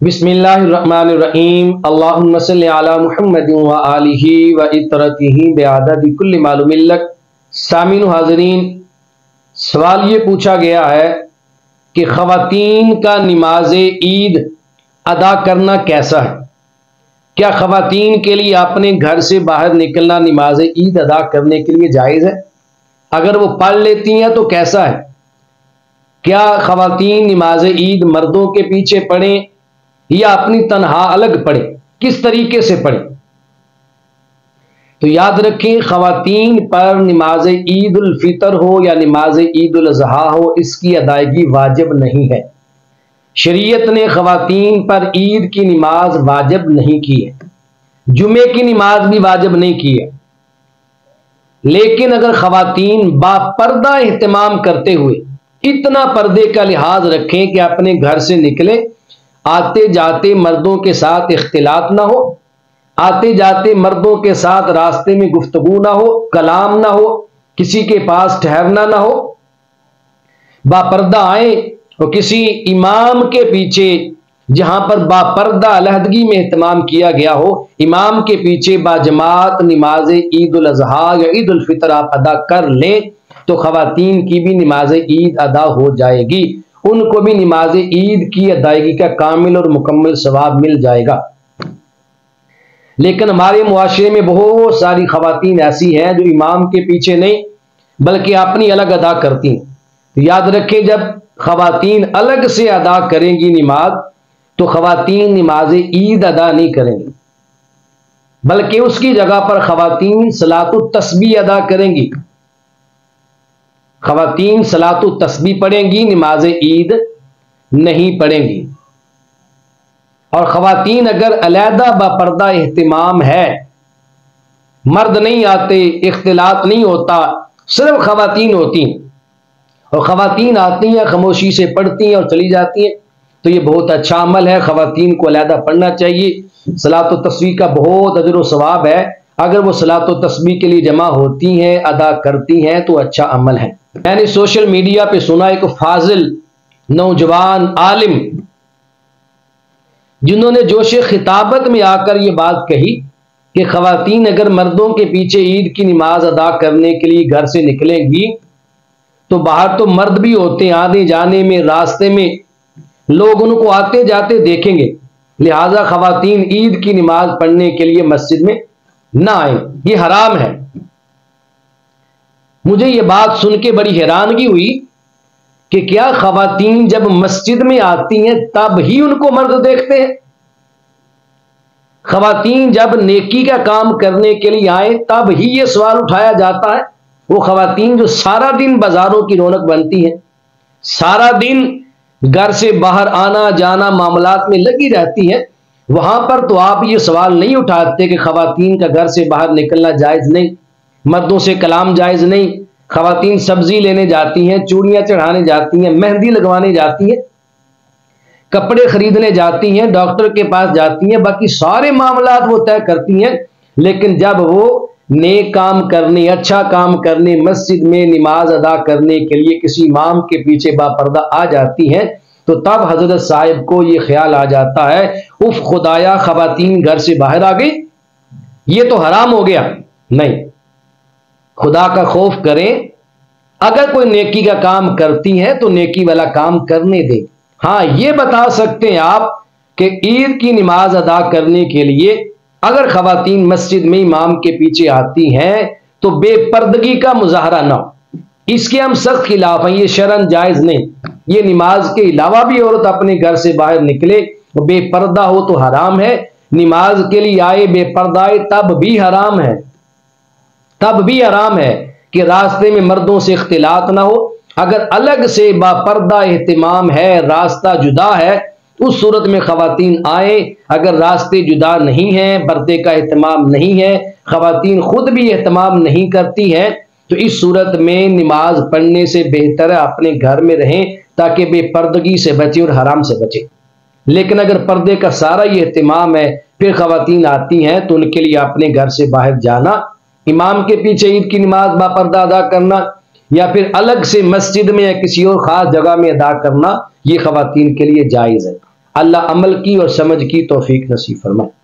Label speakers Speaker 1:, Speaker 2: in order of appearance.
Speaker 1: بسم اللہ الرحمن الرحیم اللہم صلی علی محمد و آلہ و اطرتہ بعدد کل معلوم لک۔ سامعین و حاضرین، سوال یہ پوچھا گیا ہے کہ خواتین کا نماز عید ادا کرنا کیسا ہے؟ کیا خواتین کے لیے اپنے گھر سے باہر نکلنا نماز عید ادا کرنے کے لیے جائز ہے؟ اگر وہ پڑھ لیتی ہیں تو کیسا ہے؟ کیا خواتین نماز عید مردوں کے پیچھے پڑھیں یا اپنی تنہا الگ پڑھیں؟ کس طریقے سے پڑھیں؟ تو یاد رکھیں، خواتین پر نماز عید الفطر ہو یا نماز عید الاضحیٰ ہو، اس کی ادائیگی واجب نہیں ہے۔ شریعت نے خواتین پر عید کی نماز واجب نہیں کی ہے، جمعے کی نماز بھی واجب نہیں کی ہے، لیکن اگر خواتین باپردہ اہتمام کرتے ہوئے اتنا پردے کا لحاظ رکھیں کہ اپنے گھر سے نکلیں، آتے جاتے مردوں کے ساتھ اختلاط نہ ہو، آتے جاتے مردوں کے ساتھ راستے میں گفتگو نہ ہو، کلام نہ ہو، کسی کے پاس ٹھہرنا نہ ہو، باپردہ آئیں اور کسی امام کے پیچھے جہاں پر باپردہ علیحدگی میں اہتمام کیا گیا ہو، امام کے پیچھے باجماعت نماز عید الاضحیٰ یا عید الفطر آپ ادا کر لیں تو خواتین کی بھی نماز عید ادا ہو جائے گی، ان کو بھی نماز عید کی ادائیگی کا کامل اور مکمل ثواب مل جائے گا۔ لیکن ہمارے معاشرے میں بہت ساری خواتین ایسی ہیں جو امام کے پیچھے نہیں بلکہ اپنی الگ ادا کرتی ہیں۔ یاد رکھیں، جب خواتین الگ سے ادا کریں گی نماز تو خواتین نماز عید ادا نہیں کریں گی، بلکہ اس کی جگہ پر خواتین صلاۃ التسبیح ادا کریں گی۔ خواتین صلاۃ التسبیح پڑھیں گی، نماز عید نہیں پڑھیں گی۔ اور خواتین اگر علیحدہ باپردہ اہتمام ہے، مرد نہیں آتے، اختلاط نہیں ہوتا، صرف خواتین ہوتی ہیں اور خواتین آتی ہیں، خاموشی سے پڑھتی ہیں اور چلی جاتی ہیں، تو یہ بہت اچھا عمل ہے، خواتین کو علیحدہ پڑھنا چاہیے۔ صلاۃ التسبیح کا بہت اجر و ثواب ہے، اگر وہ صلاۃ التسبیح کے لیے جمع ہوتی ہیں، ادا کرتی ہیں تو اچھا عمل ہے۔ میں نے سوشل میڈیا پہ سنا ایک فاضل نوجوان عالم جنہوں نے جوش خطابت میں آ کر یہ بات کہی کہ خواتین اگر مردوں کے پیچھے عید کی نماز ادا کرنے کے لیے گھر سے نکلیں گی تو باہر تو مرد بھی ہوتے ہیں، آنے جانے میں راستے میں لوگ ان کو آتے جاتے دیکھیں گے، لہذا خواتین عید کی نماز پڑھنے کے لیے مسجد میں نہ آئیں، یہ حرام ہے۔ مجھے یہ بات سن کے بڑی حیرانگی ہوئی کہ کیا خواتین جب مسجد میں آتی ہیں تب ہی ان کو مرد دیکھتے ہیں؟ خواتین جب نیکی کا کام کرنے کے لیے آئیں تب ہی یہ سوال اٹھایا جاتا ہے؟ وہ خواتین جو سارا دن بازاروں کی رونق بنتی ہیں، سارا دن گھر سے باہر آنا جانا معاملات میں لگی رہتی ہیں، وہاں پر تو آپ یہ سوال نہیں اٹھاتے کہ خواتین کا گھر سے باہر نکلنا جائز نہیں، مردوں سے کلام جائز نہیں، خواتین سبزی لینے جاتی ہیں، چوڑیاں چڑھانے جاتی ہیں، مہندی لگوانے جاتی ہیں، کپڑے خریدنے جاتی ہیں، ڈاکٹر کے پاس جاتی ہیں، باقی سارے معاملات وہ طے کرتی ہیں، لیکن جب وہ نیک کام کرنے، اچھا کام کرنے، مسجد میں نماز ادا کرنے کے لیے کسی امام کے پیچھے باپردہ آ جاتی ہیں تو تب حضرت صاحب کو یہ خیال آ جاتا ہے، اف خدایا خواتین گھر سے باہر آ گئی، یہ تو حرام ہو گیا۔ نہیں، خدا کا خوف کریں، اگر کوئی نیکی کا کام کرتی ہے تو نیکی والا کام کرنے دیں۔ ہاں، یہ بتا سکتے ہیں آپ کہ عید کی نماز ادا کرنے کے لیے اگر خواتین مسجد میں امام کے پیچھے آتی ہیں تو بے پردگی کا مظاہرہ نہ ہو، اس کے ہم سخت خلاف ہیں، یہ شرعاً جائز نہیں۔ یہ نماز کے علاوہ بھی عورت اپنے گھر سے باہر نکلے بے پردہ ہو تو حرام ہے، نماز کے لیے آئے بے پردہ آئے تب بھی حرام ہے، تب بھی حرام ہے کہ راستے میں مردوں سے اختلاط نہ ہو۔ اگر الگ سے باپردہ اہتمام ہے، راستہ جدا ہے، اس صورت میں خواتین آئیں، اگر راستے جدا نہیں ہیں، پردے کا اہتمام نہیں ہے، خواتین خود بھی اہتمام نہیں کرتی ہیں، تو اس صورت میں نماز پڑھنے سے بہتر ہے اپنے گھر میں رہیں تاکہ بے پردگی سے بچیں اور حرام سے بچیں۔ لیکن اگر پردے کا سارا یہ اہتمام ہے، پھر خواتین آتی ہیں تو ان کے لیے اپنے گھر سے باہر جانا، امام کے پیچھے عید کی نماز باپردہ ادا کرنا یا پھر الگ سے مسجد میں یا کسی اور خاص جگہ میں ادا کرنا، یہ خواتین کے لیے جائز ہے۔ اللہ عمل کی اور سمجھ کی توفیق نصیب فرمائے۔